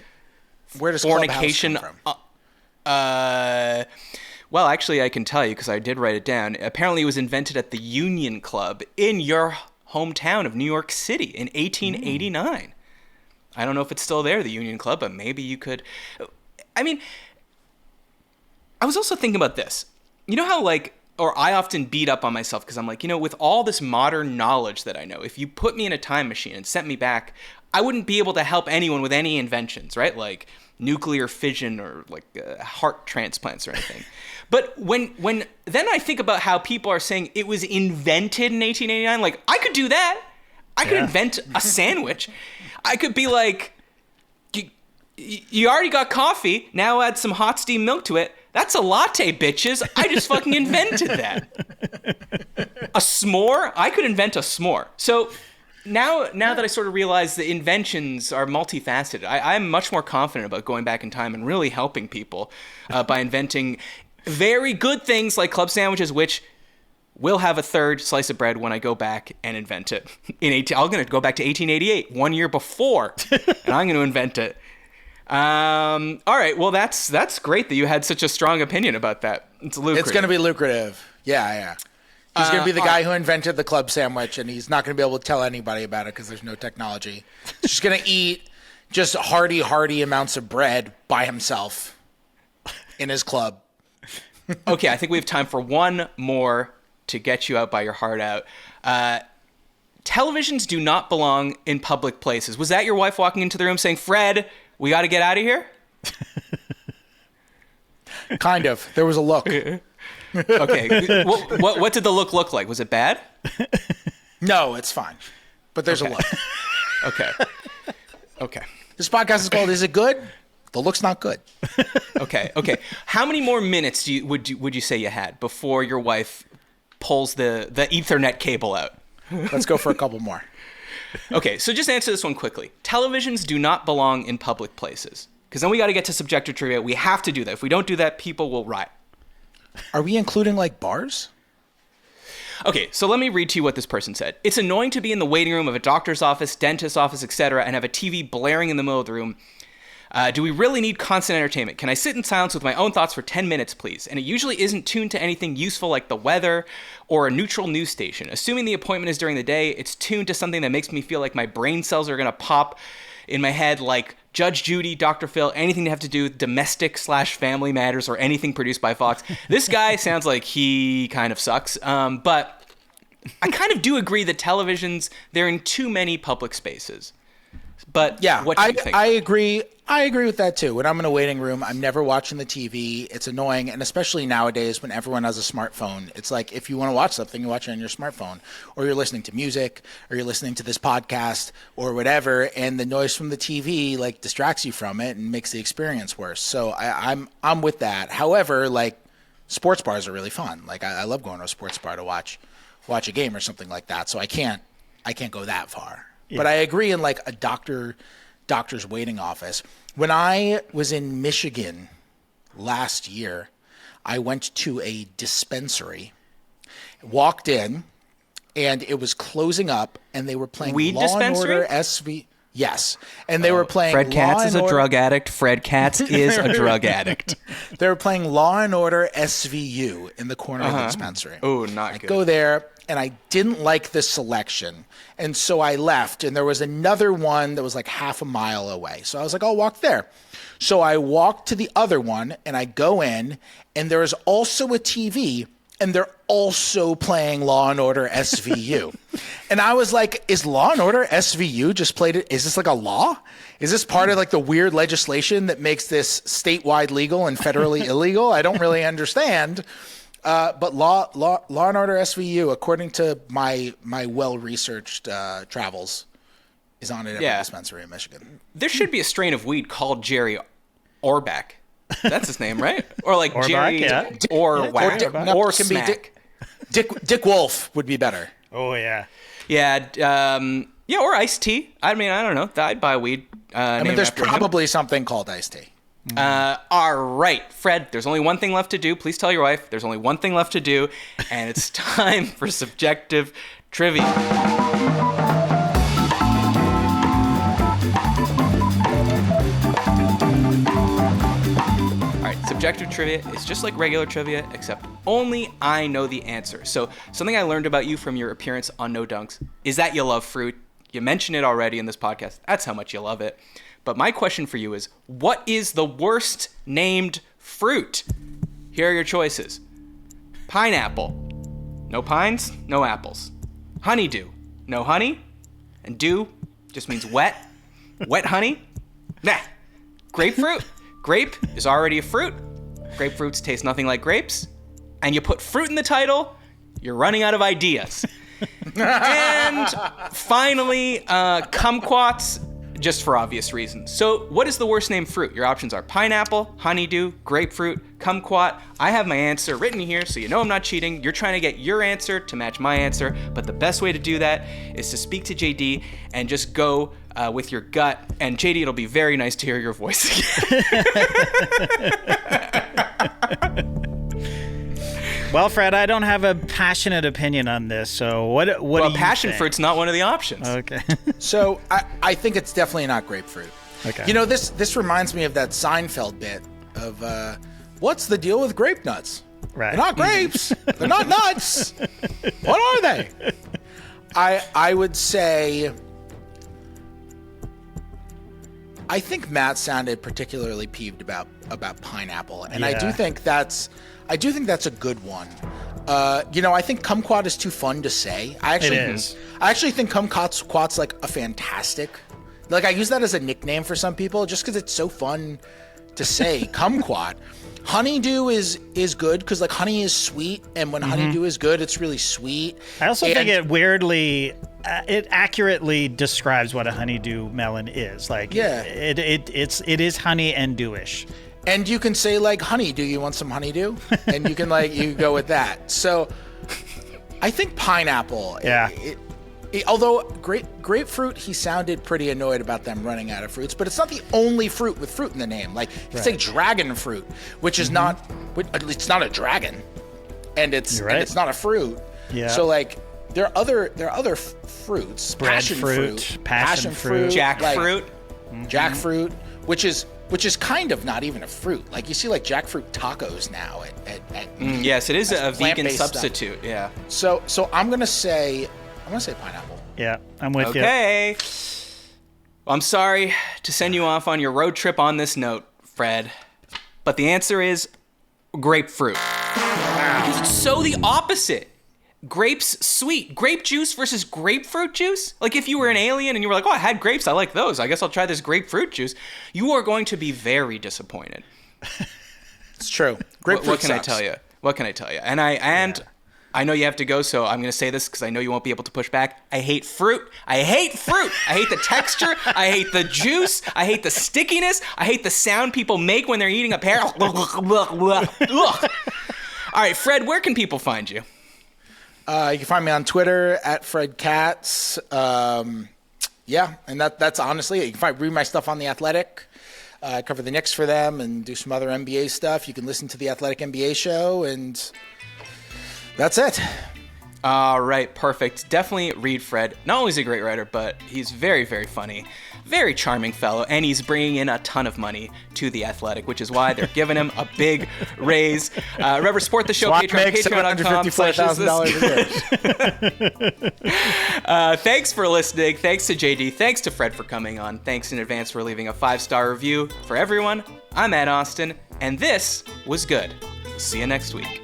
fornication fornication come from? Well, actually I can tell you because I did write it down. Apparently it was invented at the Union Club in your hometown of New York City in 1889. I don't know if it's still there, the Union Club, but maybe you could. I mean, I was also thinking about this. You know how or I often beat up on myself because I'm like, with all this modern knowledge that I know, if you put me in a time machine and sent me back, I wouldn't be able to help anyone with any inventions, right? Like nuclear fission or heart transplants or anything. But when then I think about how people are saying it was invented in 1889, like I could do that. I could invent a sandwich. I could be like, you already got coffee, now add some hot steamed milk to it. That's a latte, bitches. I just fucking invented that. A s'more? I could invent a s'more. So now that I sort of realize the inventions are multifaceted, I'm much more confident about going back in time and really helping people by inventing very good things like club sandwiches, which will have a third slice of bread when I go back and invent it. I'm going to go back to 1888, 1 year before, and I'm going to invent it. All right. Well, that's great that you had such a strong opinion about that. It's lucrative. It's going to be lucrative. Yeah. He's going to be the guy who invented the club sandwich, and he's not going to be able to tell anybody about it because there's no technology. He's just going to eat just hearty amounts of bread by himself in his club. Okay, I think we have time for one more to get you out by your heart out. Televisions do not belong in public places. Was that your wife walking into the room saying, Fred, we got to get out of here? Kind of. There was a look. Okay. What did the look like? Was it bad? No, it's fine. But there's a look. Okay. This podcast is called Is It Good? The look's not good. Okay. How many more minutes would you say you had before your wife pulls the Ethernet cable out? Let's go for a couple more. Okay, so just answer this one quickly. Televisions do not belong in public places. Because then we got to get to subjective trivia. We have to do that. If we don't do that, people will riot. Are we including bars? Okay, so let me read to you what this person said. It's annoying to be in the waiting room of a doctor's office, dentist's office, etc., and have a TV blaring in the middle of the room. Do we really need constant entertainment? Can I sit in silence with my own thoughts for 10 minutes, please? And it usually isn't tuned to anything useful like the weather or a neutral news station. Assuming the appointment is during the day, it's tuned to something that makes me feel like my brain cells are going to pop in my head, like Judge Judy, Dr. Phil, anything to have to do with domestic/family matters or anything produced by Fox. This guy sounds like he kind of sucks. But I kind of do agree that televisions, they're in too many public spaces. But yeah, what do you think? I agree. I agree with that too. When I'm in a waiting room, I'm never watching the TV. It's annoying, and especially nowadays when everyone has a smartphone, it's like if you want to watch something, you watch it on your smartphone, or you're listening to music, or you're listening to this podcast, or whatever, and the noise from the TV distracts you from it and makes the experience worse. So I'm with that. However, sports bars are really fun. I love going to a sports bar to watch a game or something like that. So I can't go that far. Yeah. But I agree in a doctor's waiting office. When I was in Michigan last year, I went to a dispensary, walked in, and it was closing up, and they were playing Weed Law dispensary? and Order SV. Yes, and they were playing Fred Katz Law is and a Order. drug addict. Fred Katz is a drug addict. They were playing Law and Order SVU in the corner of the dispensary. Oh, not I good. go there, and I didn't like the selection, and so I left. And there was another one that was half a mile away. So I was like, I'll walk there. So I walked to the other one, and I go in, and there is also a TV, and they're also playing Law and Order SVU. And I was like, is Law and Order SVU just played it? Is this a law? Is this part of the weird legislation that makes this statewide legal and federally illegal? I don't really understand. But Law and Order SVU, according to my well-researched travels, is on at every dispensary in Michigan. There should be a strain of weed called Jerry Orbach. That's his name, right? Or Orbach, Jerry yeah. or It can Smack. be Dick Wolf would be better. Oh, yeah. Yeah, Yeah, or iced tea. I mean, I don't know. I'd buy weed. I mean, there's probably something called iced tea. All right, Fred, there's only one thing left to do. Please tell your wife there's only one thing left to do, and it's time for subjective trivia. All right, subjective trivia is just like regular trivia, except only I know the answer. So something I learned about you from your appearance on No Dunks is that you love fruit. You mentioned it already in this podcast. That's how much you love it. But my question for you is, what is the worst named fruit? Here are your choices. Pineapple. No pines, no apples. Honeydew. No honey. And dew just means wet. Wet honey? Nah. Grapefruit. Grape is already a fruit. Grapefruits taste nothing like grapes. And you put fruit in the title, you're running out of ideas. And finally, kumquats, just for obvious reasons. So what is the worst named fruit? Your options are pineapple, honeydew, grapefruit, kumquat. I have my answer written here, so you know I'm not cheating. You're trying to get your answer to match my answer, but the best way to do that is to speak to JD and just go with your gut. And JD, it'll be very nice to hear your voice again. Well, Fred, I don't have a passionate opinion on this, so what do you passion think? fruit's not one of the options. Okay. So I think it's definitely not grapefruit. Okay. You know, this reminds me of that Seinfeld bit of what's the deal with grape nuts? Right. They're not grapes. They're not nuts. What are they? I would say I think Matt sounded particularly peeved about pineapple, and I do think that's a good one. You know, I think kumquat is too fun to say. I actually think kumquat's like a fantastic. Like I use that as a nickname for some people just because it's so fun to say. Kumquat. Honeydew is good because like honey is sweet, and when honeydew is good, it's really sweet. I also think it weirdly, it accurately describes what a honeydew melon is. Like, it is honey and dewish. And you can say like, honey, do you want some honeydew? And you can like, you go with that. So I think pineapple. Yeah. Although grapefruit, he sounded pretty annoyed about them running out of fruits, but it's not the only fruit with fruit in the name. Like you say dragon fruit, which is not, it's not a dragon, and it's not a fruit. Yeah. So like there are other fruits, passion fruit, jackfruit, jackfruit, which is kind of not even a fruit. Like you see like jackfruit tacos now at yes, it is a vegan substitute. Stuff. Yeah. So I'm gonna say pineapple. Yeah, I'm with you. Okay. Well, I'm sorry to send you off on your road trip on this note, Fred, but the answer is grapefruit. Wow. Because it's so the opposite. Grapes sweet. Grape juice versus grapefruit juice? Like if you were an alien and you were like, oh, I had grapes, I like those, I guess I'll try this grapefruit juice. You are going to be very disappointed. It's true. Grapefruit What can I tell you? What can I tell you? And I know you have to go, so I'm going to say this because I know you won't be able to push back. I hate fruit. I hate the texture. I hate the juice. I hate the stickiness. I hate the sound people make when they're eating a pear. All right, Fred, where can people find you? You can find me on Twitter at Fred Katz. And that's honestly it. You can read my stuff on The Athletic. I cover the Knicks for them and do some other NBA stuff. You can listen to The Athletic NBA show, and that's it. All right, perfect. Definitely read Fred. Not only is he a great writer, but he's very, very funny. Very charming fellow, and he's bringing in a ton of money to The Athletic, which is why they're giving him a big raise. Remember, support the show, patreon.com/. Thanks for listening. Thanks to JD. Thanks to Fred for coming on. Thanks in advance for leaving a 5-star review. For everyone, I'm Ed Austin, and this was good. See you next week.